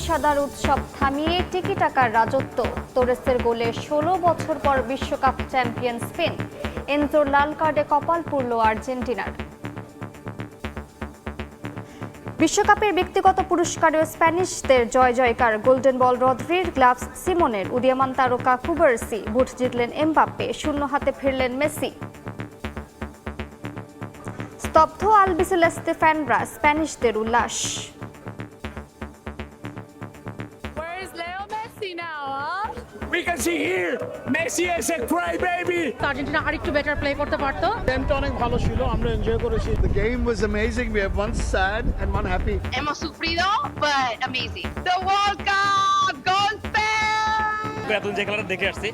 সাদার উৎসব থামিয়ে টিকি টাকার রাজত্ব। তোরেসের গোলে ১৬ বছর পর বিশ্বকাপ চ্যাম্পিয়ন স্পেন। এনজোর লাল কার্ডে কপাল পুড়ল আর্জেন্টিনার। বিশ্বকাপের ব্যক্তিগত পুরস্কারেও স্প্যানিশদের জয় জয়কার। গোল্ডেন বল রদ্রির, গ্লাভস সিমনের, উদীয়মান তারকা কুবার্সি, বুট জিতলেন এমবাপ্পে, শূন্য হাতে ফিরলেন মেসি। স্তব্ধ আলবিসেলেস্তে ফ্যানরা, স্প্যানিশদের উল্লাস। We can see here, Messi is a cry baby. Argentina আরেকটু বেটার প্লে করতে পারতো। গেমটা অনেক ভালো ছিল, আমরা এনজয় করেছি। The game was amazing. We have one sad and one happy. Hemos sufrido, but amazing. The World Cup, Gold Spain! এতদিন যে খেলাটা দেখে আসছি,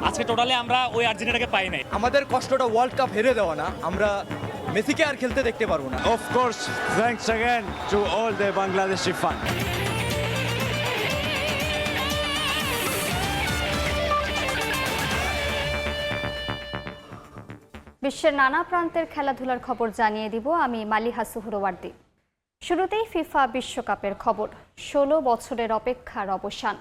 আজকে টোটালি আমরা ওই আর্জেন্টিনাকে পাই নাই। আমাদের কষ্টটা ওয়ার্ল্ড কাপ হেরে দেওয়া না, আমরা মেসিকে আর খেলতে দেখতে পারবো না। Of course, thanks again to all the Bangladeshi fans. বিশ্বের নানা প্রান্তের খেলাধুলার খবর জানিয়ে দিব আমি মালিহা সুহরওয়ার্দী। শুরুতেই ফিফা বিশ্বকাপের খবর। ১৬ বছরের অপেক্ষার অবসান।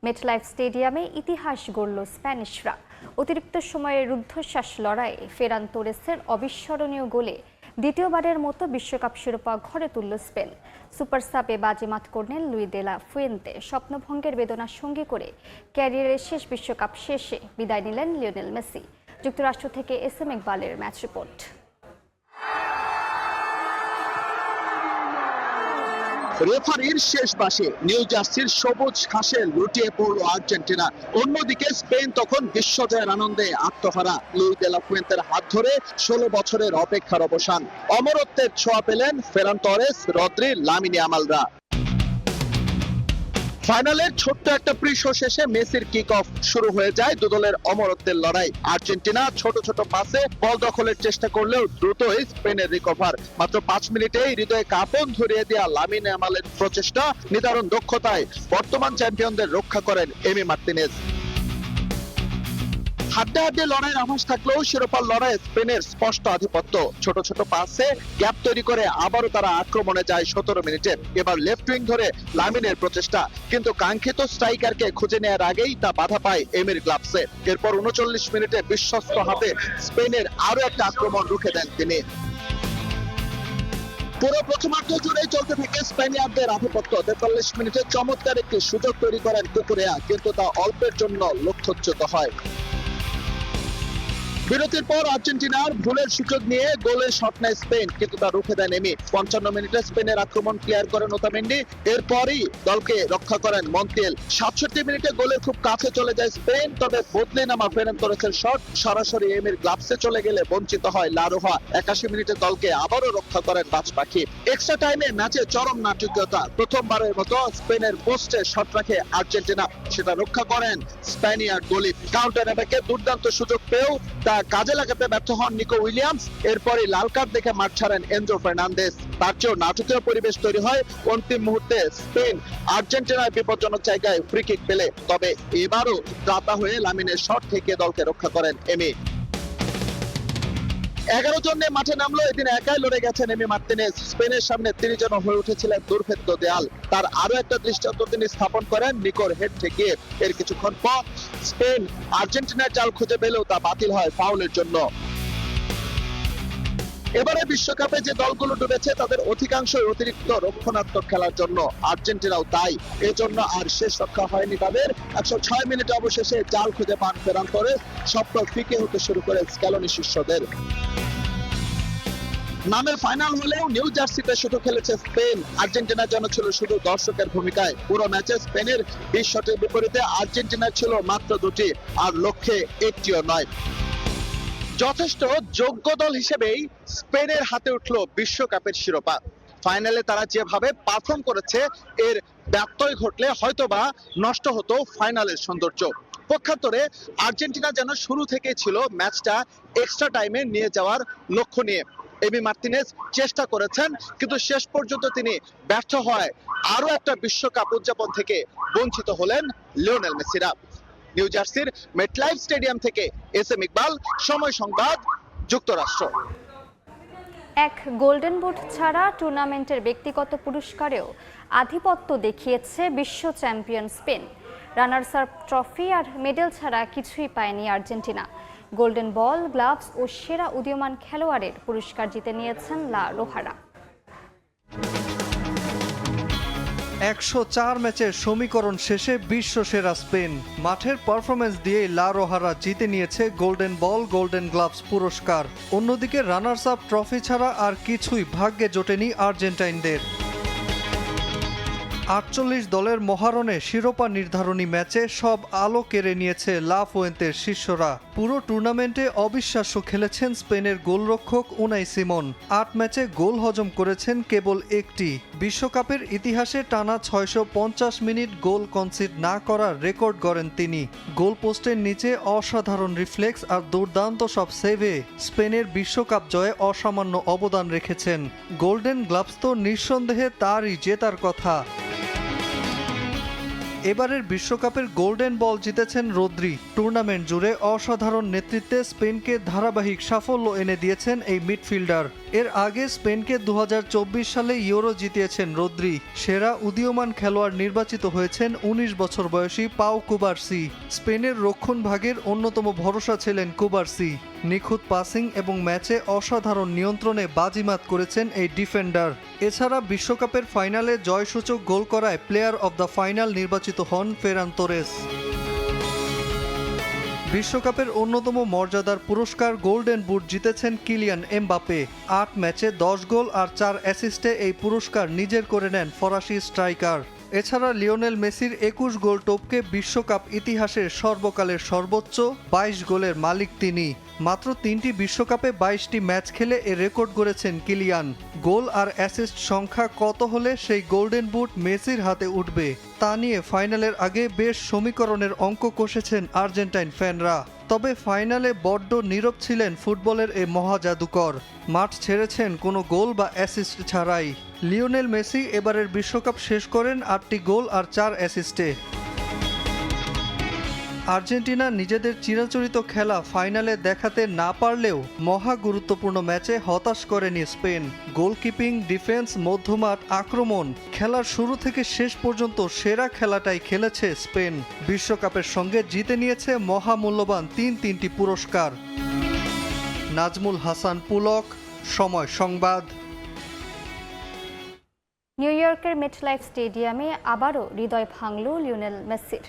মেটলাইফ স্টেডিয়ামে ইতিহাস গড়ল স্প্যানিশরা। অতিরিক্ত সময়ে রুদ্ধশ্বাস লড়াইয়ে ফেরান তোরেসের অবিস্মরণীয় গোলে দ্বিতীয়বারের মতো বিশ্বকাপ শিরোপা ঘরে তুলল স্পেন। সুপার সাবে বাজিমাত করলেন লুই দে লা ফুয়েন্তে। স্বপ্নভঙ্গের বেদনা সঙ্গী করে ক্যারিয়ারের শেষ বিশ্বকাপ শেষে বিদায় নিলেন লিওনেল মেসি। যুক্তরাষ্ট্র থেকে এসএম ইকবালের ম্যাচ রিপোর্ট। রেফারির শেষ বাঁশি, নিউ জার্সির সবুজ ঘাসে লুটিয়ে পড়ল আর্জেন্টিনা। অন্যদিকে স্পেন তখন বিশ্বজয়ের আনন্দে আত্মহারা। লুই দে লা ফুয়েন্তের হাত ধরে ১৬ বছরের অপেক্ষার অবসান। অমরত্বের ছোঁয়া পেলেন ফেরান তরেস, রদ্রি, লামিনে ইয়ামালরা। ফাইনালের ছোট্ট একটা প্রি শো শেষে মেসির কিক অফ শুরু হয়ে যায় দুদলের অমরত্বের লড়াই। আর্জেন্টিনা ছোট ছোট পাসে বল দখলের চেষ্টা করলেও দ্রুতই স্পেনের রিকভার। মাত্র ৫ মিনিটেই হৃদয়ে কাঁপন ধরিয়ে দেয়া লামিনে ইয়ামালের প্রচেষ্টা নিদারুণ দক্ষতায় বর্তমান চ্যাম্পিয়নদের রক্ষা করেন এমি মার্তিনেজ। হাড্ডাহাড্ডি লড়াইয়ের আভাস থাকলেও শিরোপার লড়াইয়ে স্পেনের স্পষ্ট আধিপত্য। ছোট ছোট পাসে গ্যাপ তৈরি করে আবারও তারা আক্রমণে যায় ১৭ মিনিটে। এবার লেফট উইং ধরে লামিনের প্রচেষ্টা, কিন্তু কাঙ্ক্ষিত স্ট্রাইকারকে খুঁজে নেওয়ার আগেই তা বাধা পায় এমির গ্লাভসে। এরপর ৩৯ মিনিটে বিশ্বস্ত হাতে স্পেনের আরো একটা আক্রমণ রুখে দেন তিনি। পুরো প্রথমার্ধ জুড়েই চলতে থাকে স্পেনিয়ারদের আধিপত্য। ৪৩ মিনিটে চমৎকার একটি সুযোগ তৈরি করেন কুকুরেয়া, কিন্তু তা অল্পের জন্য লক্ষ্যচ্যুত হয়। বিরতির পর আর্জেন্টিনার ভুলের সুযোগ নিয়ে গোলের শট নেয় স্পেন, কিন্তু তা রুখে দেন এমি। ৫৫ মিনিটে স্পেনের আক্রমণ ক্লিয়ার করেন ওতামেন্ডি, এরপরই দলকে রক্ষা করেন মন্টিয়েল। ৬৭ মিনিটে গোলের খুব কাছে চলে যায় স্পেন, তবে বদলে নামা ফেরান তোরেসের শট সরাসরি এমির গ্লাভসে চলে গেলে বঞ্চিত হয় লা রোহা। ৮১ মিনিটে দলকে আবারও রক্ষা করেন বাজ পাখি। এক্সট্রা টাইমে ম্যাচে চরম নাটকীয়তা। প্রথমবারের মতো স্পেনের পোস্টে শট রাখে আর্জেন্টিনা, সেটা রক্ষা করেন স্প্যানিয়ার্ড গোলি। কাউন্টার অ্যাটাকে দুর্দান্ত সুযোগ পেয়েও তা কাজে লাগাতে ব্যর্থ হন নিকো উইলিয়ামস। এরপরই লাল কার্ড দেখে মাঠ ছাড়েন এনজো ফার্নান্দেজ। তার চেয়েও নাটকীয় পরিবেশ তৈরি হয় অন্তিম মুহূর্তে স্পেন আর্জেন্টিনার বিপজ্জনক জায়গায় ফ্রি কিক পেলে, তবে এবারও ত্রাতা হয়ে লামিনের শট থেকে দলকে রক্ষা করেন এমি। ১১ জন নিয়ে মাঠে নামলো, এদিন একাই লড়ে গেছেন এমি মার্তিনেজ। স্পেনের সামনে তিনি যেন হয়ে উঠেছিলেন দুর্ভেদ্য দেয়াল। তার আরো একটা দৃষ্টান্ত তিনি স্থাপন করেন নিকোর হেড থেকে। এর কিছুক্ষণ পর স্পেন আর্জেন্টিনার জাল খুঁজে পেলেও তা বাতিল হয় ফাউলের জন্য। এবারে বিশ্বকাপে যে দলগুলো ডুবেছে তাদের অধিকাংশই অতিরিক্ত রক্ষণাত্মক খেলার জন্য, আর্জেন্টিনাও তাই। এজন্য আর শেষ রক্ষা হয়নি তাদের। ১০৬ মিনিট অবশেষে জাল খুঁজে পান ফেরান তোরেস। স্বপ্ন ফিকে হতে শুরু করে স্ক্যালোনি শিষ্যদের। নামের ফাইনাল হলেও নিউ জার্সিতে শুধু খেলেছে স্পেন। আর্জেন্টিনা যেন ছিল শুধু দর্শকের ভূমিকায়। পুরো ম্যাচে স্পেনের ২০ শটের বিপরীতে আর্জেন্টিনার ছিল মাত্র ২টি, আর লক্ষ্যে একটিও নয়। যথেষ্ট যোগ্য দল হিসেবেই স্পেনের হাতে উঠল বিশ্বকাপের শিরোপা। ফাইনালে তারা যেভাবে পারফর্ম করেছে এর ব্যত্যয় ঘটলে হয়তোবা নষ্ট হতো ফাইনালের সৌন্দর্য। পক্ষান্তরে আর্জেন্টিনা যেন শুরু থেকেই ছিল ম্যাচটা এক্সট্রা টাইমে নিয়ে যাওয়ার লক্ষ্য নিয়ে। এমি মার্তিনেজ চেষ্টা করেছেন, কিন্তু শেষ পর্যন্ত তিনি ব্যর্থ হয় আরো একটা বিশ্বকাপ উদযাপন থেকে বঞ্চিত হলেন লিওনেল মেসিরা। নিউ জার্সির মেটলাইফ স্টেডিয়াম থেকে এসএম ইকবাল, সময় সংবাদ, যুক্তরাষ্ট্র। এক গোল্ডেন বুট ছাড়া টুর্নামেন্টের ব্যক্তিগত পুরস্কারেও আধিপত্য দেখিয়েছে বিশ্ব champion Spain. Runners up trophy আর মেডেল ছাড়া কিছুই পায়নি আর্জেন্টিনা। গোল্ডেন বল, গ্লাভস ও সেরা উদীয়মান খেলোয়াড়ের পুরস্কার জিতে নিয়েছেন লা রোহারা। 104 ম্যাচের সমীকরণ শেষে বিশ্বসেরা স্পেন। মাঠের পারফরমেন্স দিয়ে লা রোহারা জিতে নিয়েছে গোল্ডেন বল, গোল্ডেন গ্লাভস পুরস্কার। অন্যদিকে রানার্স আপ ট্রফি ছাড়া আর কিছুই ভাগ্যে জোটেনি আর্জেন্টাইনদের। 48 দলের মহারণে শিরোপা নির্ধারণী ম্যাচে সব আলো কেড়ে নিয়েছে লা ফুয়েন্তের শিষ্যরা। পুরো টুর্নামেন্টে অবিশ্বাস্য খেলেছেন স্পেনের গোলরক্ষক উনাই সিমন। 8 ম্যাচে গোল হজম করেছেন কেবল একটি। বিশ্বকাপের ইতিহাসে টানা 650 মিনিট গোল কনসিড না করার রেকর্ড গড়েন তিনি। গোল পোস্টের নিচে অসাধারণ রিফ্লেক্স আর দুর্দান্ত সব সেভে স্পেনের বিশ্বকাপ জয়ে অসামান্য অবদান রেখেছেন। গোল্ডেন গ্লাভস তো নিঃসন্দেহে তারই জেতার কথা। এবারের বিশ্বকাপের গোল্ডেন বল জিতেছেন রদ্রি। টুর্নামেন্ট জুড়ে অসাধারণ নেতৃত্বে স্পেনকে ধারাবাহিক সাফল্য এনে দিয়েছেন এই মিডফিল্ডার। এর আগে স্পেনকে 2024 সালে ইউরো জিতিয়েছেন রদ্রি। সেরা উদীয়মান খেলোয়াড় নির্বাচিত হয়েছেন 19 বছর বয়সী পাও কুবার্সি। স্পেনের রক্ষণভাগের অন্যতম ভরসা ছিলেন কুবার্সি। নিখুঁত পাসিং এবং ম্যাচে অসাধারণ নিয়ন্ত্রণে বাজিমাত করেছেন এই ডিফেন্ডার। এছাড়া বিশ্বকাপের ফাইনালে জয়সূচক গোল করায় প্লেয়ার অব দ্য ফাইনাল নির্বাচিত হন ফেরান তোরেস। বিশ্বকাপের অন্যতম মর্যাদার পুরস্কার গোল্ডেন বুট জিতেছেন কিলিয়ান এমবাপে। 8 ম্যাচে 10 গোল আর 4 অ্যাসিস্টে এই পুরস্কার নিজের করে নেন ফরাসি স্ট্রাইকার। এছাড়া লিওনেল মেসির 21 গোল টপকে বিশ্বকাপ ইতিহাসের সর্বকালের সর্বোচ্চ 22 গোলের মালিক তিনি। মাত্র 3টি বিশ্বকাপে 22টি ম্যাচ খেলে এ রেকর্ড গড়েছেন কিলিয়ান। গোল আর অ্যাসিস্ট সংখ্যা কত হলে সেই গোল্ডেন বুট মেসির হাতে উঠবে তা নিয়ে ফাইনালের আগে বেশ সমীকরণের অঙ্ক কষেছেন আর্জেন্টাইন ফ্যানরা। তবে ফাইনালে বড্ড নীরব ছিলেন ফুটবলের এ মহাজাদুকর। মাঠ ছেড়েছেন কোনো গোল বা অ্যাসিস্ট ছাড়াই। লিওনেল মেসি এবারের বিশ্বকাপ শেষ করেন 8টি গোল আর 4 অ্যাসিস্টে। আর্জেন্টিনা নিজেদের চিরাচরিত খেলা ফাইনালে দেখাতে না পারলেও মহা গুরুত্বপূর্ণ ম্যাচে হতাশ করেনি স্পেন। গোলকিপিং, ডিফেন্স, মধ্যমাঠ, আক্রমণ খেলার শুরু থেকে শেষ পর্যন্ত সেরা খেলাটাই খেলেছে স্পেন। বিশ্বকাপের সঙ্গে জিতে নিয়েছে মহামূল্যবান তিনটি পুরস্কার। নাজমুল হাসান পুলক, সময় সংবাদ। নিউ ইয়র্কের মেটলাইফ স্টেডিয়ামে আবারও হৃদয় ভাঙল লিওনেল মেসির।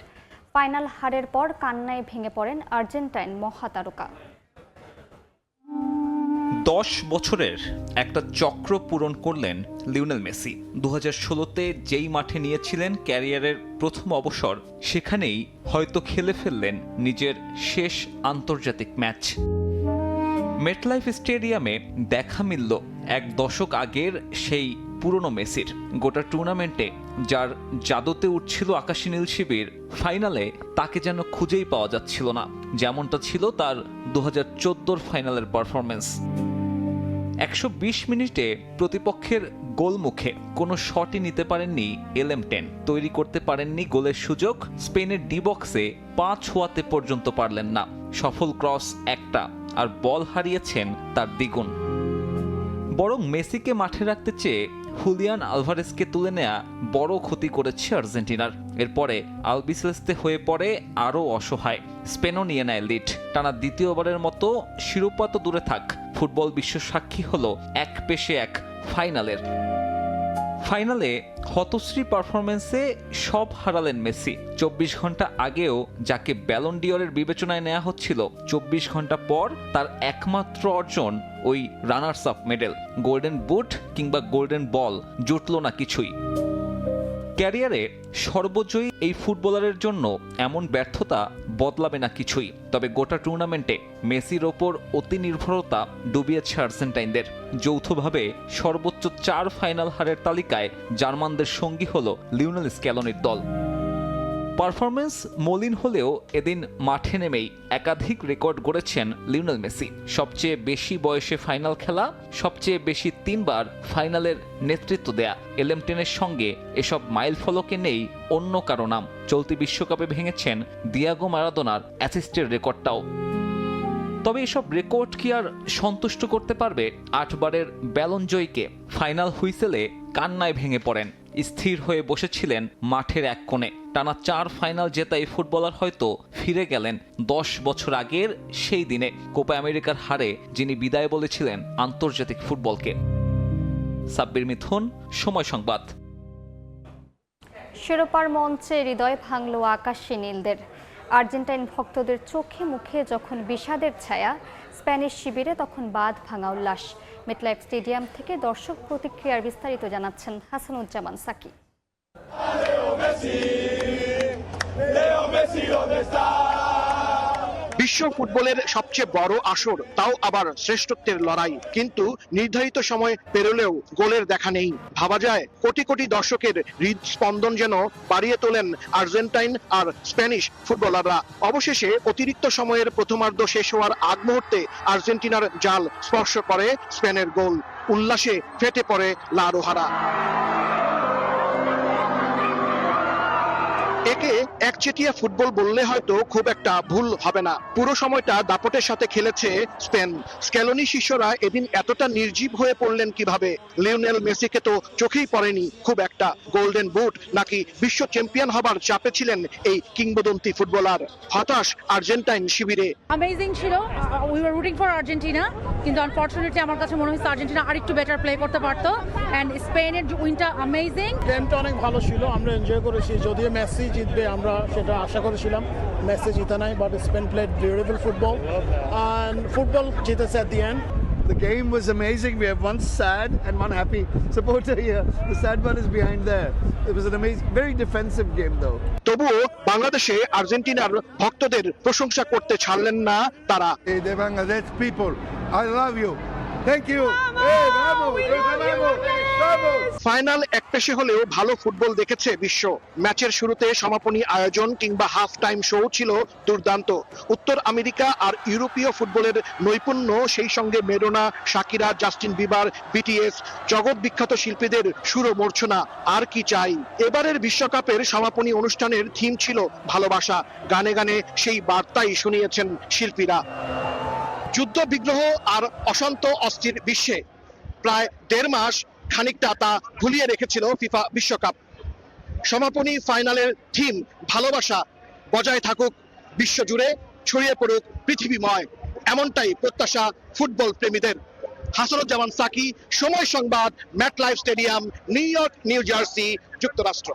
ফাইনাল হারের পর কান্নায় ভেঙে পড়েন আর্জেন্টাইন মহাতারকা। 10 বছরের একটা চক্র পূরণ করলেন লিওনেল মেসি। 2016-তে যেই মাঠে নিয়েছিলেন ক্যারিয়ারের প্রথম অবসর, সেখানেই হয়তো খেলে ফেললেন নিজের শেষ আন্তর্জাতিক ম্যাচ। মেটলাইফ স্টেডিয়ামে দেখা মিলল এক দশক আগের সেই পুরনো মেসির। গোটা টুর্নামেন্টে যার জাদুতে উঠছিল আকাশী নীল শিবির, ফাইনালে তাকে যেন খুঁজেই পাওয়া যাচ্ছিল না, যেমনটা ছিল তার 2014 ফাইনালের পারফরমেন্স। 120 মিনিটে প্রতিপক্ষের গোলমুখে কোনো শটই নিতে পারেননি LM10, তৈরি করতে পারেননি গোলের সুযোগ। স্পেনের ডি বক্সে 5 ছোঁয়াতে পর্যন্ত পারলেন না। সফল ক্রস একটা, আর বল হারিয়েছেন তার দ্বিগুণ। বরং মেসিকে মাঠে রাখতে চেয়ে হুলিয়ান আলভারেজকে তুলে নেয়া বড় ক্ষতি করেছে আর্জেন্টিনার। এরপরে আলবিসেলেস্তে হয়ে পড়ে আরও অসহায়। স্পেনও নিয়ে নেয় লিড। টানা দ্বিতীয়বারের মতো শিরোপা তো দূরে থাক, ফুটবল বিশ্ব সাক্ষী হলো এক পেশে এক ফাইনালের। ফাইনালে হতশ্রী পারফরমেন্সে সব হারালেন মেসি। 24 ঘন্টা আগেও যাকে ব্যালন ডিওরের বিবেচনায় নেওয়া হচ্ছিল, 24 ঘন্টা পর তার একমাত্র অর্জন ওই runners up medal. Golden boot কিংবা গোল্ডেন বল জুটল না কিছুই। ক্যারিয়ারে সর্বজয়ী এই ফুটবলারের জন্য এমন ব্যর্থতা বদলাবে না কিছুই। তবে গোটা টুর্নামেন্টে মেসির ওপর অতি নির্ভরতা ডুবিয়েছে আর্জেন্টাইনদের। যৌথভাবে সর্বোচ্চ 4 ফাইনাল হারের তালিকায় জার্মানদের সঙ্গী হল লিওনেল স্ক্যালোনির দল। পারফরমেন্স মলিন হলেও এদিন মাঠে নেমেই একাধিক রেকর্ড গড়েছেন লিওনেল মেসি। সবচেয়ে বেশি বয়সে ফাইনাল খেলা, সবচেয়ে বেশি 3 বার ফাইনালের নেতৃত্ব দেয়া। LM10-এর সঙ্গে এসব মাইল ফলকে নেই অন্য কারো নাম। চলতি বিশ্বকাপে ভেঙেছেন দিয়াগো ম্যারাডোনার অ্যাসিস্টের রেকর্ডটাও। তবে এসব রেকর্ড কি আর সন্তুষ্ট করতে পারবে 8 বারের ব্যালন জয়ীকে? ফাইনাল হুইসেলে কান্নায় ভেঙে পড়েন। স্থির হয়ে বসেছিলেন মাঠের এক কোণে। টানা 4 ফাইনাল জেতা এই ফুটবলার হয়তো ফিরে গেলেন 10 বছর আগের সেই দিনে, কোপা আমেরিকার হারে যিনি বিদায় বলেছিলেন আন্তর্জাতিক ফুটবলকে। সাব্বির মিথুন, সময় সংবাদ। শিরোপার মঞ্চে হৃদয় ভাঙল আকাশী নীলদের। আর্জেন্টাইন ভক্তদের চোখে মুখে যখন বিষাদের ছায়া, স্প্যানিশ শিবিরে তখন বাঁধ ভাঙা উল্লাস। মেটলাইফ স্টেডিয়াম থেকে দর্শক প্রতিক্রিয়ার বিস্তারিত জানাচ্ছেন হাসানুজ্জামান সাকি। বিশ্ব ফুটবলের সবচেয়ে বড় আসর, তাও আবার শ্রেষ্ঠত্বের লড়াই, কিন্তু নির্ধারিত সময় পেরোলেও গোলের দেখা নেই। ভাবা যায় কোটি কোটি দর্শকের হৃদস্পন্দন যেন বাড়িয়ে তোলেন আর্জেন্টাইন আর স্প্যানিশ ফুটবলাররা। অবশেষে অতিরিক্ত সময়ের প্রথমার্ধ শেষ হওয়ার আগ মুহূর্তে আর্জেন্টিনার জাল স্পর্শ করে স্পেনের গোল। উল্লাসে ফেটে পড়ে লা রোহারা। একে একচেটিয়া ফুটবল বললে হয়তো খুব একটা ভুল হবে না। পুরো সময়টা দাপটের সাথে খেলেছে স্পেন। স্ক্যালোনি শিষ্যরা এদিন এতটা নির্জীব হয়ে পড়লেন কিভাবে? লিওনেল মেসিকে তো চোখেই পড়েনি খুব একটা। গোল্ডেন বুট নাকি বিশ্ব চ্যাম্পিয়ন হবার চাপে ছিলেন এই কিংবদন্তি ফুটবলার। হতাশ আর্জেন্টাইন শিবিরে। অ্যামেজিং ছিল। উই ওয়ার রুটিং ফর আর্জেন্টিনা, কিন্তু আনফরচুনেটলি আমার কাছে মনে হচ্ছে আর্জেন্টিনা আরেকটু বেটার প্লে করতে পারতো। এন্ড স্পেনের উইনটা অ্যামেজিং। গেমটা অনেক ভালো ছিল, আমরা এনজয় করেছি। যদিও মেসি জিতবে আমরা সেটা আশা করেছিলাম, মেসি জিতে নাই, but Spain played beautiful football and football জিতেছে at the end. The game was amazing. We have one sad and one happy supporter here. The sad one is behind there. It was an amazing, very defensive game though. তবুও বাংলাদেশে আর্জেন্টিনার ভক্তদের প্রশংসা করতে ছাড়লেন না তারা। Hey, the Bangladesh people, I love you. Thank you. Hey, vamos, vamos. Final একপেশে হলেও ভালো ফুটবল দেখেছে বিশ্ব। ম্যাচের শুরুতে সমাপনী আয়োজন কিংবা হাফ টাইম শো ছিল দুর্দান্ত। উত্তর আমেরিকা আর ইউরোপীয় ফুটবলের নৈপুণ্য, সেই সঙ্গে Madonna, Shakira, Justin Bieber, BTS, জগৎ বিখ্যাত শিল্পীদের সুরমূর্ছনা। আর কি চাই? এবারের বিশ্বকাপের সমাপনী অনুষ্ঠানের থিম ছিল ভালোবাসা। গানে গানে সেই বার্তাই শুনিয়েছেন শিল্পীরা। যুদ্ধ বিগ্রহ আর অশান্ত অস্থির বিশ্বে প্রায় 1.5 মাস খানিকটা তা ভুলিয়ে রেখেছিল ফিফা বিশ্বকাপ। সমাপনী ফাইনালের থিম ভালোবাসা বজায় থাকুক বিশ্বজুড়ে, ছড়িয়ে পড়ুক পৃথিবীময়, এমনটাই প্রত্যাশা ফুটবল প্রেমীদের। Hasanuzzaman Saki, Somoy Sangbad, MetLife stadium, New York, New Jersey, যুক্তরাষ্ট্র।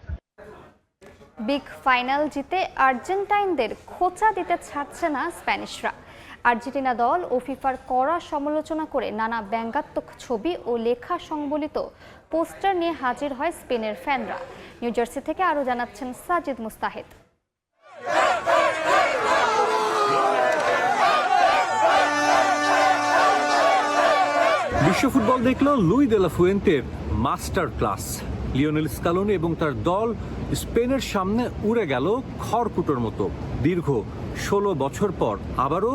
বিগ ফাইনাল জিতে আর্জেন্টাইনদের খোঁচা দিতে ছাড়ছে না স্প্যানিশরা। আর্জেন্টিনা দল ও ফিফার কড়া সমালোচনা করে নানা ব্যঙ্গাত্মক ছবি ও লেখা সংবলিত পোস্টার নিয়ে হাজির হয় স্পেনের ফ্যানরা। নিউ জার্সি থেকে আরও জানাচ্ছেন সাজিদ মুস্তাহিদ। বিশ্ব ফুটবল দেখল লুই দে লা ফুয়েন্তের মাস্টার ক্লাস। লিওনেল স্কালোনি এবং তার দল স্পেনের সামনে উড়ে গেল খড়কুটোর মতো। দীর্ঘ 16 বছর পর আবারও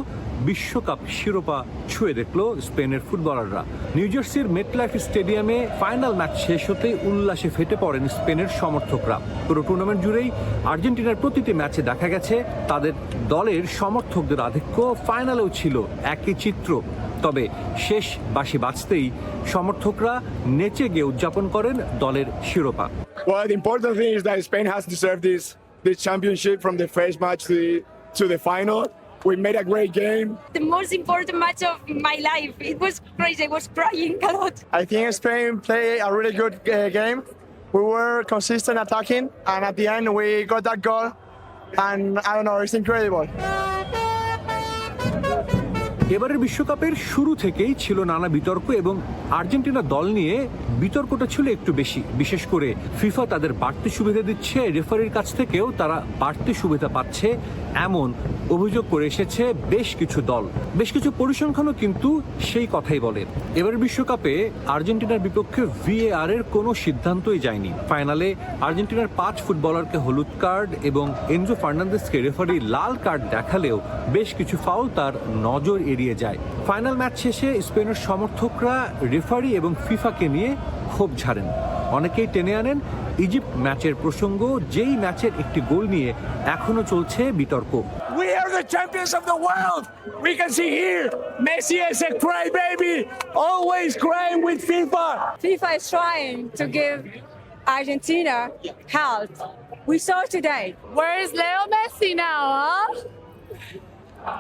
বিশ্বকাপ শিরোপা ছুঁয়ে দেখল স্পেনের ফুটবলাররা। নিউ জার্সির মেটলাইফ স্টেডিয়ামে ফাইনাল ম্যাচ শেষ হতেই উল্লাসে ফেটে পড়েন স্পেনের সমর্থকরা। পুরো টুর্নামেন্ট জুড়েই আর্জেন্টিনার প্রতিটি ম্যাচে দেখা গেছে তাদের দলের সমর্থকদের আধিক্য। ফাইনালেও ছিল একই চিত্র। তবে শেষ বাঁশি বাজতেই সমর্থকরা নেচে গিয়ে উদযাপন করেন দলের শিরোপা। Well, the important thing is that Spain has deserved this championship from the first match to the final. We made a great game. The most important match of my life. It was crazy. I was crying a lot. I think Spain played a really good game. We were consistent attacking, and at the end we got that goal. And I don't know, it's incredible. এবারের বিশ্বকাপের শুরু থেকেই ছিল নানা বিতর্ক এবং Argentina দল নিয়ে বিতর্কটা ছিল একটু বেশি। বিশেষ করে ফিফা তাদের বাড়তি সুবিধা দিচ্ছে, রেফারির কাছ থেকেও তারা বাড়তি সুবিধা পাচ্ছে, এমন অভিযোগ করে এসেছে বেশ কিছু দল। বেশ কিছু পরিসংখ্যানও কিন্তু সেই কথাই বলে। এবারের বিশ্বকাপে আর্জেন্টিনার বিপক্ষে VAR এর কোনো সিদ্ধান্তই যায়নি। ফাইনালে আর্জেন্টিনার 5 ফুটবলারকে হলুদ কার্ড এবং এনজো ফার্নান্দেসকে রেফারি লাল কার্ড দেখালেও বেশ কিছু ফাউল তার নজর এড়িয়ে যায়। ফাইনাল ম্যাচ শেষে স্পেনের সমর্থকরা রেফারি এবং ফিফাকে নিয়ে ক্ষোভ ঝাড়েন। অনেকেই টেনে আনেন ইজিপ্ট ম্যাচের প্রসঙ্গ, যেই ম্যাচের একটি গোল নিয়ে এখনো চলছে বিতর্ক। We are the champions of the world. We can see here, Messi is a crybaby, always crying with FIFA. FIFA is trying to give Argentina health. We saw today. Where is Leo Messi now, huh?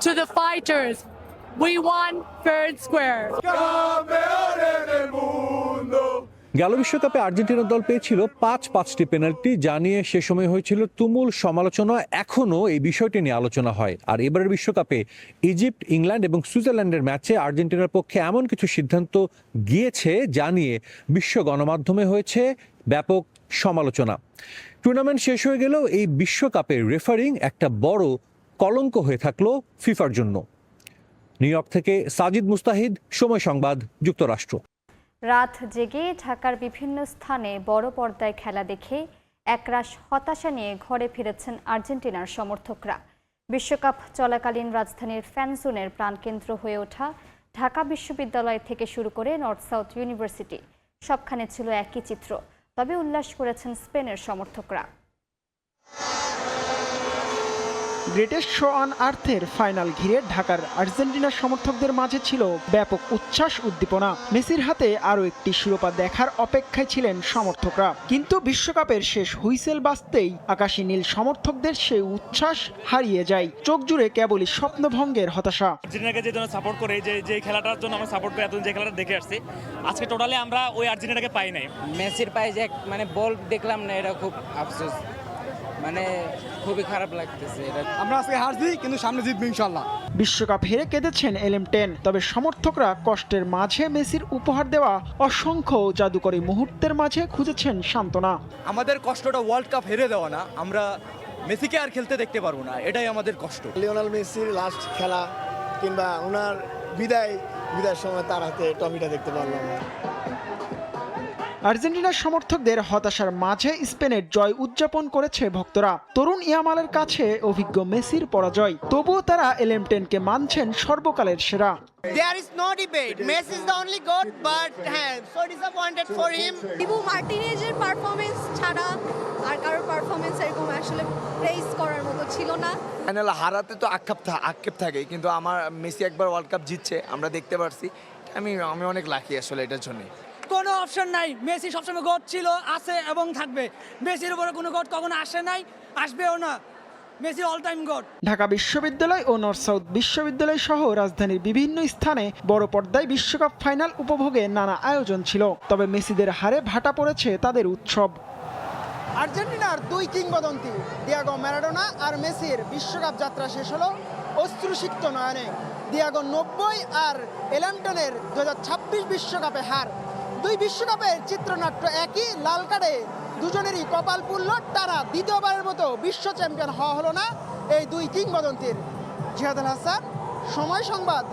To the fighters. We won third square. গেল বিশ্বকাপে আর্জেন্টিনার দল পেয়েছিল 5-5টি penalty, যা নিয়ে সে সময় হয়েছিল তুমুল সমালোচনা। এখনও এই বিষয়টি নিয়ে আলোচনা হয়। আর এবারের বিশ্বকাপে ইজিপ্ট, ইংল্যান্ড এবং সুইজারল্যান্ডের ম্যাচে আর্জেন্টিনার পক্ষে এমন কিছু সিদ্ধান্ত গিয়েছে যা নিয়ে বিশ্ব গণমাধ্যমে হয়েছে ব্যাপক সমালোচনা। টুর্নামেন্ট শেষ হয়ে গেলেও এই বিশ্বকাপের রেফারিং একটা বড় কলঙ্ক হয়ে থাকলো ফিফার জন্য। নিউ ইয়র্ক থেকে সাজিদ মুস্তাহিদ, সময় সংবাদ, যুক্তরাষ্ট্র। রাত জেগে ঢাকার বিভিন্ন স্থানে বড় পর্দায় খেলা দেখে একরাশ হতাশা নিয়ে ঘরে ফিরেছেন আর্জেন্টিনার সমর্থকরা। বিশ্বকাপ চলাকালীন রাজধানীর ফ্যান জোনের প্রাণকেন্দ্র হয়ে ওঠা ঢাকা বিশ্ববিদ্যালয় থেকে শুরু করে নর্থ সাউথ ইউনিভার্সিটি, সবখানে ছিল একই চিত্র। তবে উল্লাস করেছেন স্পেনের সমর্থকরা। গ্রেটেস্ট শো অন আর্থের ফাইনাল ঘিরে ঢাকার আর্জেন্টিনার সমর্থকদের মাঝে ছিল ব্যাপক উচ্ছ্বাস উদ্দীপনা। মেসির হাতে আরও একটি শিরোপা দেখার অপেক্ষায় ছিলেন সমর্থকরা, কিন্তু বিশ্বকাপের শেষ হুইসেল বাজতেই আকাশী নীল সমর্থকদের সেই উচ্ছ্বাস হারিয়ে যায়। চোখ জুড়ে কেবলই স্বপ্নভঙ্গের হতাশা। আর্জেন্টিনাকে যে জন্য সাপোর্ট করে, যে খেলাটার জন্য আমরা সাপোর্ট করে এতদিন যে খেলাটা দেখে আসছি, আজকে টোটালি আমরা ওই আর্জেন্টিনাকে পাই নাই। মেসির পায়ে যে বল দেখলাম না, এটা খুব আফসোস, খুবই খারাপ লাগতেছে। আমরা আজকে হারছি, কিন্তু সামনে জিতবো ইনশাআল্লাহ। বিশ্বকাপ হেরে কেঁদেছেন এলএম10, তবে সমর্থকরা কষ্টের মাঝে মেসির উপহার দেওয়া অসংখ্য জাদুকরী মুহূর্তের মাঝে খুঁজেছেন সান্ত্বনা। আমাদের কষ্টটা ওয়ার্ল্ড কাপ হেরে দেওয়া না, আমরা মেসিকে আর খেলতে দেখতে পারবো না, এটাই আমাদের কষ্ট। লিওনেল মেসির লাস্ট খেলা কিংবা ওনার বিদায়ের সময় তার হাতে ট্রফিটা দেখতে পারলাম। আর্জেন্টিনার সমর্থকদের হতাশার মাঝে স্পেনের জয় উদযাপন করেছে ভক্তরা। তরুণ ইয়ামালের কাছে অভিজ্ঞ মেসির পরাজয়, তবুও তারা এলএম10কে মানছেন সর্বকালের সেরা। There is no debate. Messi is the only goat, but so disappointed for him. Dibu মার্টিনেজের পারফরম্যান্স ছাড়া আর কারোর পারফরম্যান্স এরকম আসলে প্রেইজ করার মতো ছিল না। ফাইনাল হারাতে তো আক্ষেপ থাকে, কিন্তু আমার মেসি একবার ওয়ার্ল্ড কাপ জিতছে, আমরা দেখতে পারছি। আমি অনেক লাকি আসলে এটার জন্য। কোনো অপশন নাই, মেসি সবসময় গোট ছিল, আছে এবং থাকবে। মেসির উপরে কোনো গোট কখনো আসে নাই, আসবেও না। Messi all time goat. Dhaka বিশ্ববিদ্যালয় ও নর্থ সাউথ বিশ্ববিদ্যালয় সহ রাজধানীর বিভিন্ন স্থানে বড় পর্দায় বিশ্বকাপ ফাইনাল উপভোগে নানা আয়োজন ছিল, তবে মেসিদের হারে ভাটা পড়েছে তাদের উৎসব। আর্জেন্টিনার দুই কিংবদন্তি ডিয়াগো ম্যারাডোনা আর মেসির বিশ্বকাপ যাত্রা শেষ হলো অশ্রুসিক্ত নয়নে। ডিয়াগো 90 আর এলএম10-এর 2026 বিশ্বকাপে হার। দুই বিশ্বকাপের চিত্রনাট্য একই, লাল কার্ডে দুজনেরই কপাল পুড়ল টানা দ্বিতীয়বারের মতো বিশ্ব চ্যাম্পিয়ন হওয়া হলো না এই দুই কিংবদন্তির। জিহাদ আল হাসান, সময় সংবাদ,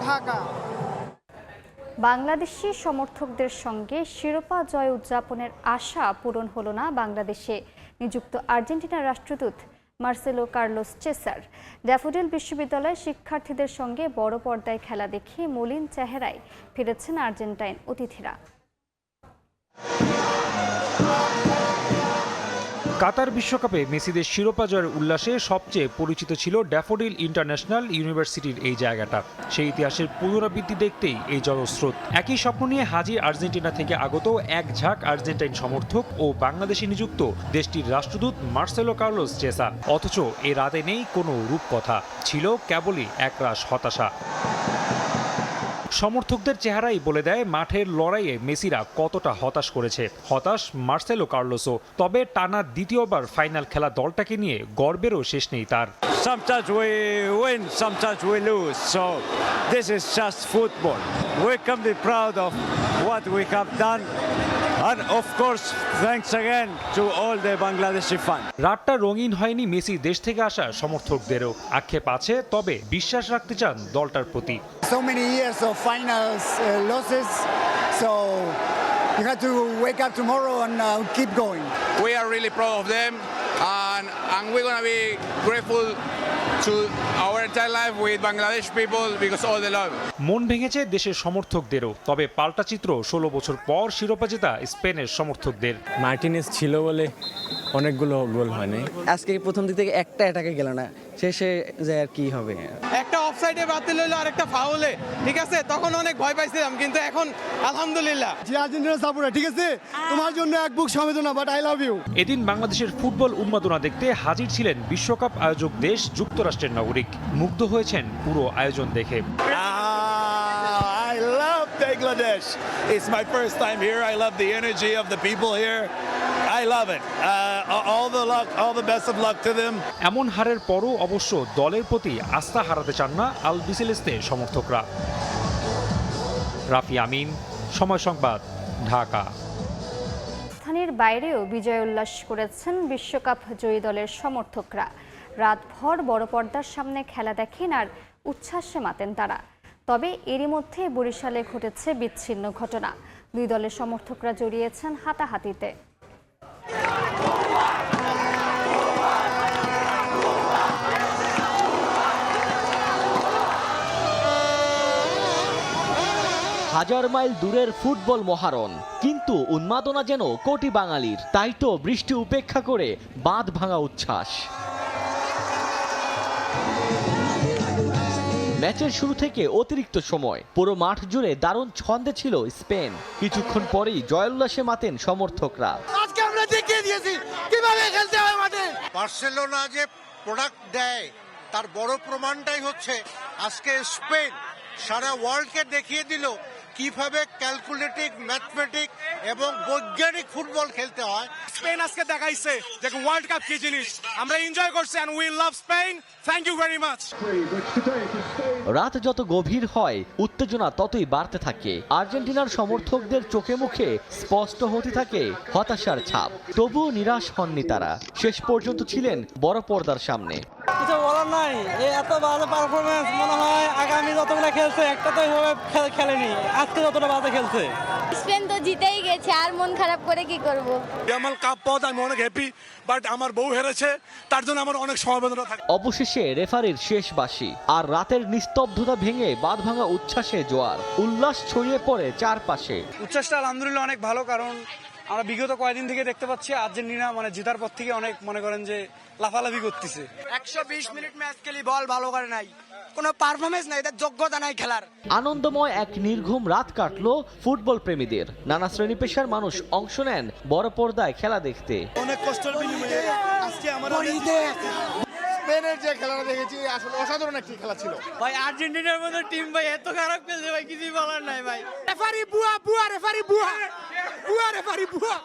ঢাকা। বাংলাদেশি সমর্থকদের সঙ্গে শিরোপা জয় উদযাপনের আশা পূরণ হলো না বাংলাদেশে নিযুক্ত আর্জেন্টিনার রাষ্ট্রদূত মার্সেলো কার্লোস চেসার। ড্যাফোডিল বিশ্ববিদ্যালয়ের শিক্ষার্থীদের সঙ্গে বড় পর্দায় খেলা দেখে মলিন চেহারায় ফিরেছেন আর্জেন্টাইন অতিথিরা। কাতার বিশ্বকাপে মেসিদের শিরোপা জয়ের উল্লাসে সবচেয়ে পরিচিত ছিল ড্যাফোডিল ইন্টারন্যাশনাল ইউনিভার্সিটির এই জায়গাটা। সেই ইতিহাসের পুনরাবৃত্তি দেখতেই এই জনস্রোত। একই স্বপ্ন নিয়ে হাজির আর্জেন্টিনা থেকে আগত এক ঝাঁক আর্জেন্টাইন সমর্থক ও বাংলাদেশে নিযুক্ত দেশটির রাষ্ট্রদূত মার্সেলো কার্লোস চেসা। অথচ এ রাতে নেই কোনো রূপকথা, ছিল কেবলই একরাশ হতাশা। সমর্থকদের চেহারাই বলে দেয় মাঠের লড়াইয়ে মেসিরা কতটা হতাশ করেছে। হতাশ মার্সেলো কার্লোসও, তবে টানা দ্বিতীয়বার ফাইনাল খেলা দলটাকে নিয়ে গর্বেরও শেষ নেই তার। Sometimes we win, sometimes we lose. So this is just football. We can be proud of what we have done. And of course, thanks again to all the Bangladeshi fans. রাতটা রঙিন হয়নি Messi দেশ থেকে আসা সমর্থকদেরও। আক্ষেপ আছে, তবে বিশ্বাস রাখতে চান দলটার প্রতি। So many years of finals losses, so you have to wake up tomorrow and keep going. We are really proud of them, and we're going to be grateful to our entire life with Bangladesh people because all the love. মন ভেঙেছে দেশের সমর্থকদেরও, তবে পাল্টা চিত্র 16 বছর পর শিরোপা জেতা স্পেনের সমর্থকদের। মার্টিনেজ ছিল বলে অনেকগুলো গোল হয়নি। আজকে প্রথম দিক থেকে একটা অ্যাটাকে গেল না, শেষে যে আর কি হবে। একটা অফসাইডে বাতিল হইলো আর একটা ফাউলে, ঠিক আছে, তখন অনেক ভয় পাইছিলাম, কিন্তু এখন আলহামদুলিল্লাহ। যে আর্জেন্টিনা সাপোর্টার, ঠিক আছে, তোমার জন্য এক বুক সমবেদনা, বাট আই লাভ ইউ। এদিন বাংলাদেশের ফুটবল উন্মাদনা দেখতে হাজির ছিলেন বিশ্বকাপ আয়োজক দেশ যুক্তরাষ্ট্রের নাগরিক। মুগ্ধ হয়েছেন পুরো আয়োজন দেখে। I love Bangladesh. It's my first time here. I love the energy of the people here. I love it. All the luck, all the best of luck to them. এমন হারের পরও অবশ্য দলের প্রতি আস্থা হারাতে চান না আলবিসেলেস্তে সমর্থকরা। রাফি আমিন, সময় সংবাদ, ঢাকা। স্থানের বাইরেও বিজয় উল্লাস করেছেন বিশ্বকাপ জয়ী দলের সমর্থকরা। রাতভর বড় পর্দার সামনে খেলা দেখেন আর উচ্ছ্বাসে মাতেন তারা। তবে এরই মধ্যে বরিশালে ঘটেছে বিচ্ছিন্ন ঘটনা। দুই দলের সমর্থকরা জড়িয়েছেন হাতাহাতিতে। হাজার মাইল দূরের ফুটবল মহারণ, কিন্তু উন্মাদনা যেন কোটি বাঙালির। তাই তো বৃষ্টি উপেক্ষা করে বাঁধ ভাঙা উচ্ছ্বাস। ম্যাচের শুরু থেকে অতিরিক্ত সময় পুরো মাঠ জুড়ে দারুণ ছন্দে ছিল স্পেন। কিছুক্ষণ পরেই জয়োল্লাসে মাতেন সমর্থকরা। আজকে আমরা দেখিয়ে দিয়েছি কিভাবে খেলতে হয় মাঠে। বার্সেলোনা যে প্রোডাক্ট দেয় তার বড় প্রমাণটাই হচ্ছে আজকে স্পেন সারা ওয়ার্ল্ডকে দেখিয়ে দিল কিভাবে ক্যালকুলেটিভ, ম্যাথমেটিক এবং বৈজ্ঞানিক ফুটবল খেলতে হয়। স্পেন আজকে দেখাইছে যে ওয়ার্ল্ড কাপ কি জিনিস। আমরা এনজয় করছি and we love Spain. Thank you very much. রাত যত গভীর হয় উত্তেজনা ততই বাড়তে থাকে। আর্জেন্টিনার সমর্থকদের চোখে মুখে স্পষ্ট হতে থাকে হতাশার ছাপ। তবুও নিরাশ হননি তারা। শেষ পর্যন্ত ছিলেন বড় পর্দার সামনে। কিছু বলার নাই, এই এত ভালো পারফরমেন্স মনে হয় আগামী যতগুলো খেলছে একটা তো এইভাবে খেলেনি, আজকে যতটা বাজে খেলছে। স্পেন তো জিতেই গেছে, আর মন খারাপ করে কি করব। আমার কাপ পাওয়াতে আমি অনেক হ্যাপি, বাট আমার বউ হেরেছে, তার জন্য আমার অনেক সমবেদনা থাকে। অবশেষে রেফারির শেষ বাঁশি, আর রাতের নিস্তব্ধতা ভেঙে বাঁধ ভাঙা উচ্ছ্বাসে জোয়ার। উল্লাস ছড়িয়ে পড়ে চারপাশে। উচ্ছ্বাসটা আলহামদুলিল্লাহ অনেক ভালো, কারণ আমরা বিগত কয়েকদিন থেকে দেখতে পাচ্ছি আর্জেন্টিনা মানে জেতার পর থেকে অনেক মনে করেন যে লাফালাফি করতেছে। 120 মিনিট ম্যাচ খেলি, বল ভালো করে নাই, কোনো পারফরমেন্স নাই, এদের যোগ্যতা নাই খেলার। আনন্দময় এক নির্ঘুম রাত কাটলো ফুটবল প্রেমীদের। নানা শ্রেণী পেশার মানুষ অংশ নেন বড় পর্দায় খেলা দেখতে। অনেক কষ্টের বিনিময়ে আজকে আমরা স্পেনের যে খেলাটা দেখেছি আসলে অসাধারণ একটি খেলা ছিল ভাই। আর্জেন্টিনার মতো টিম ভাই এত খারাপ খেলছে ভাই, কিছুই বলার নাই ভাই। রেফারি বুয়া, বুয়া রেফারি বুয়া, বুয়া রেফারি বুয়া।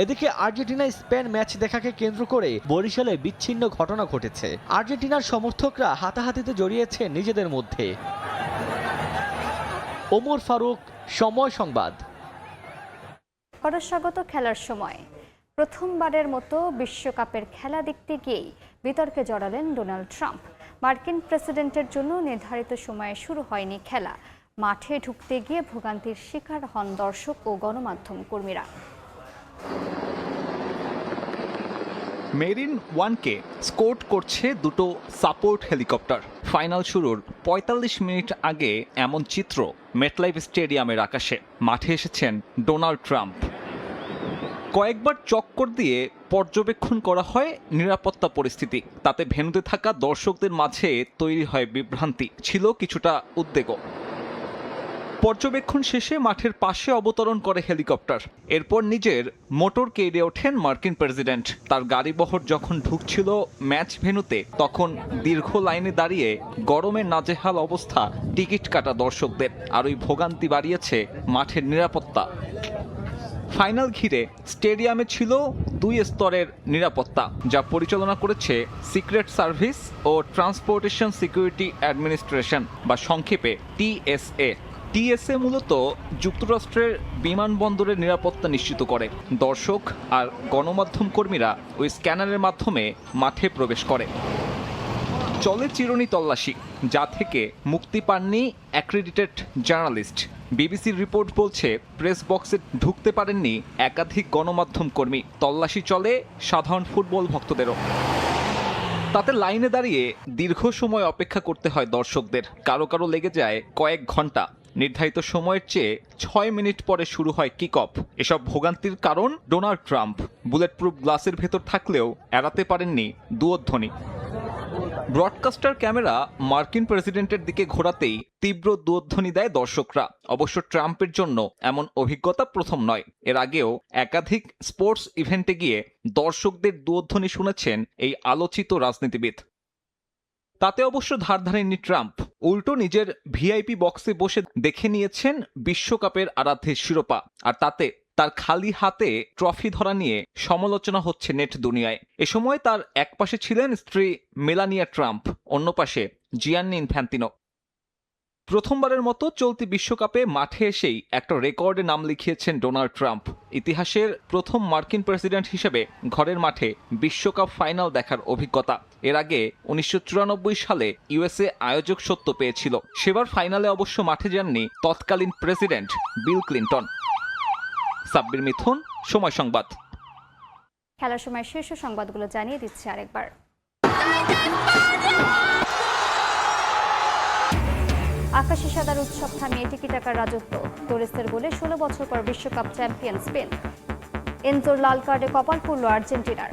এদিকে আর্জেন্টিনা স্পেন ম্যাচ দেখাকে কেন্দ্র করে বরিশালে বিচ্ছিন্ন ঘটনা ঘটেছে। আর্জেন্টিনার সমর্থকরা হাতাহাতিতে জড়িয়েছে নিজেদের মধ্যে। ওমর ফারুক, সময় সংবাদ। স্বাগত খেলার সময়। প্রথমবারের মতো বিশ্বকাপের খেলা দেখতে গিয়েই বিতর্কে জড়ালেন ডোনাল্ড ট্রাম্প। মার্কিন প্রেসিডেন্টের জন্য নির্ধারিত সময়ে শুরু হয়নি খেলা। মাঠে ঢুকতে গিয়ে ভোগান্তির শিকার হন দর্শক ও গণমাধ্যম কর্মীরা। মেরিন ওয়ানকে স্কোর করছে দুটো সাপোর্ট হেলিকপ্টার। ফাইনাল শুরুর ৪৫ মিনিট আগে এমন চিত্র মেটলাইফ স্টেডিয়ামের আকাশে। মাঠে এসেছেন ডোনাল্ড ট্রাম্প। কয়েকবার চক্কর দিয়ে পর্যবেক্ষণ করা হয় নিরাপত্তা পরিস্থিতি। তাতে ভেন্যুতে থাকা দর্শকদের মাঝে তৈরি হয় বিভ্রান্তি, ছিল কিছুটা উদ্বেগও। পর্যবেক্ষণ শেষে মাঠের পাশে অবতরণ করে হেলিকপ্টার। এরপর নিজের মোটর কেড়ে ওঠেন মার্কিন প্রেসিডেন্ট। তার গাড়িবহর যখন ঢুকছিল ম্যাচ ভেন্যুতে, তখন দীর্ঘ লাইনে দাঁড়িয়ে গরমে নাজেহাল অবস্থা টিকিট কাটা দর্শকদের। আর ওই ভোগান্তি বাড়িয়েছে মাঠের নিরাপত্তা। ফাইনাল ঘিরে স্টেডিয়ামে ছিল 2 স্তরের নিরাপত্তা, যা পরিচালনা করেছে সিক্রেট সার্ভিস ও ট্রান্সপোর্টেশন সিকিউরিটি অ্যাডমিনিস্ট্রেশন, বা সংক্ষেপে টিএসএ। টিএসএ মূলত যুক্তরাষ্ট্রের বিমানবন্দরের নিরাপত্তা নিশ্চিত করে। দর্শক আর গণমাধ্যম কর্মীরা ওই স্ক্যানারের মাধ্যমে মাঠে প্রবেশ করে। চলে চিরুনি তল্লাশি, যা থেকে মুক্তি পাননি অ্যাক্রেডিটেড জার্নালিস্ট। বিবিসির রিপোর্ট বলছে, প্রেস বক্সে ঢুকতে পারেননি একাধিক গণমাধ্যম কর্মী। তল্লাশি চলে সাধারণ ফুটবল ভক্তদেরও। তাতে লাইনে দাঁড়িয়ে দীর্ঘ সময় অপেক্ষা করতে হয় দর্শকদের। কারো কারো লেগে যায় কয়েক ঘন্টা। নির্ধারিত সময়ের চেয়ে 6 মিনিট পরে শুরু হয় কিক অফ। এসব ভোগান্তির কারণ ডোনাল্ড ট্রাম্প। বুলেট প্রুফ গ্লাসের ভেতর থাকলেও এড়াতে পারেননি দুয়োধ্বনি। ব্রডকাস্টার ক্যামেরা মার্কিন প্রেসিডেন্টের দিকে ঘোরাতেই তীব্র দুধ্বনি দেয় দর্শকরা। অবশ্য ট্রাম্পের জন্য এমন অভিজ্ঞতা প্রথম নয়। এর আগেও একাধিক স্পোর্টস ইভেন্টে গিয়ে দর্শকদের দুধ্বনি শুনেছেন এই আলোচিত রাজনীতিবিদ। তাতে অবশ্য ধার ধারেননি ট্রাম্প। উল্টো নিজের ভিআইপি বক্সে বসে দেখে নিয়েছেন বিশ্বকাপের আরাধ্যের শিরোপা। আর তাতে তার খালি হাতে ট্রফি ধরা নিয়ে সমালোচনা হচ্ছে নেট দুনিয়ায়। এ সময় তার এক পাশে ছিলেন স্ত্রী মেলানিয়া ট্রাম্প, অন্য পাশে জিয়ান্নি ইনফ্যান্তিনো। প্রথমবারের মতো চলতি বিশ্বকাপে মাঠে এসেই একটা রেকর্ডে নাম লিখিয়েছেন ডোনাল্ড ট্রাম্প। ইতিহাসের প্রথম মার্কিন প্রেসিডেন্ট হিসেবে ঘরের মাঠে বিশ্বকাপ ফাইনাল দেখার অভিজ্ঞতা। এর আগে 1994 সালে ইউএসএ আয়োজক সত্ত্ব পেয়েছিল। সেবার ফাইনালে অবশ্য মাঠে যাননি তৎকালীন প্রেসিডেন্ট বিল ক্লিন্টন। সাব্বির মিথুন, সময় সংবাদ। খেলার সময় শীর্ষ সংবাদগুলো জানিয়ে দিচ্ছে আরেকবার। আকাশে সাদার উৎসব থামিয়ে টিকি টাকার রাজত্ব। তোরেসের গোলে 16 বছর পর বিশ্বকাপ চ্যাম্পিয়ন স্পেন। এনজোর লাল কার্ডে কপাল পুড়ল আর্জেন্টিনার।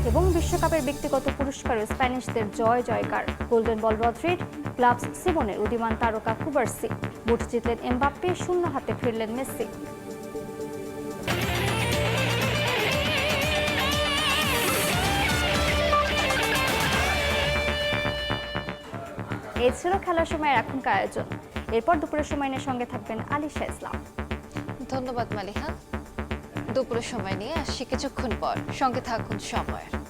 এবং বিশ্বকাপের ব্যক্তিগত পুরস্কারে স্প্যানিশদের জয় জয়কার। গোল্ডেন বল রদ্রির, গ্লাভস সিমনের, উদীয়মান তারকা কুবার্সি। বুট জিতলেন এমবাপ্পে, শূন্য হাতে ফিরলেন মেসি। এই ছিল খেলার সময়ের এখনকার আয়োজন। এরপর দুপুরের সময় নিয়ে সঙ্গে থাকবেন আলিশা ইসলাম। ধন্যবাদ মালিহা। দুপুরের সময় নিয়ে আসছি কিছুক্ষণ পর, সঙ্গে থাকুন সময়ের।